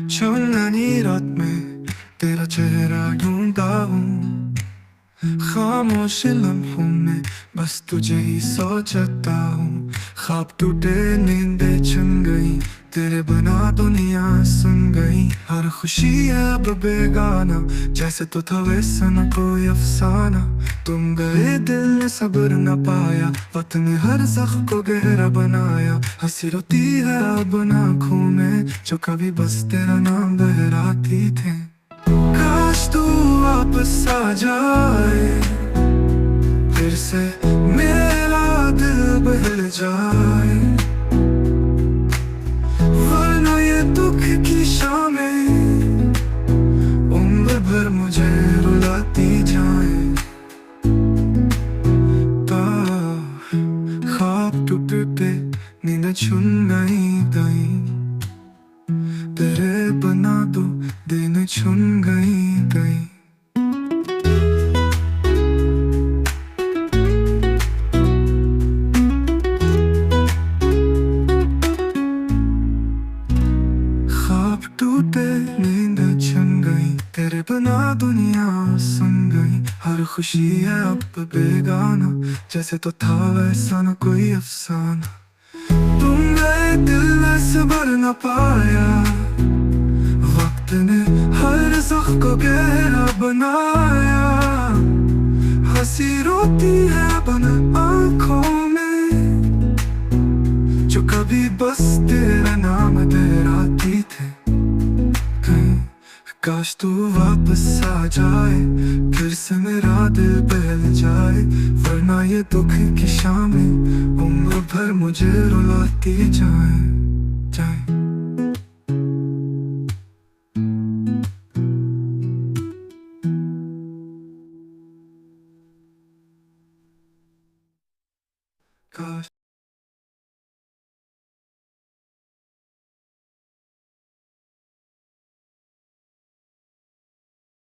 चुननी रात में तेरा चेहरा ढूंढता हूँ, खामोश लम्हों में बस तुझे ही सोचता हूँ। ख्वाब टूटे नींदें चुन गई, तेरे बिना दुनिया सुन गई। हर खुशी है अब बेगाना, जैसे तो था वैसा न कोई अफसाना। तुम गए दिल ने सब्र न पाया, वक्त ने हर जख्म को गहरा बनाया। हंसी रोती है अब आँखों में, जो कभी बस तेरा नाम दोहराती थे। काश तू वापस आ जाए, फिर से मेरा दिल बहल जाए, वरना ये दुख की शामें उम्र भर मुझे रुलाती जाए। ख्वाब टूटते नींद चुन गई, तेरे बना दो दिन चुन गई। ख्वाब टूटे नींद चुन गई, तेरे बिना दुनिया सुन गई। हर खुशी है अब बेगाना, जैसे तो था वैसा न कोई अफसाना। तुम गए दिल ने सब्र न पाया, वक्त ने हर ज़ख्म को गहरा बनाया। हंसी रोती है बन आँखों में, जो कभी बस तेरा नाम दोहराती थे। काश तू वापस आ जाए, फिर से मेरा दिल बहल जाए, वरना ये दुख की शामें उम्र भर मुझे रुलाती जाए। काश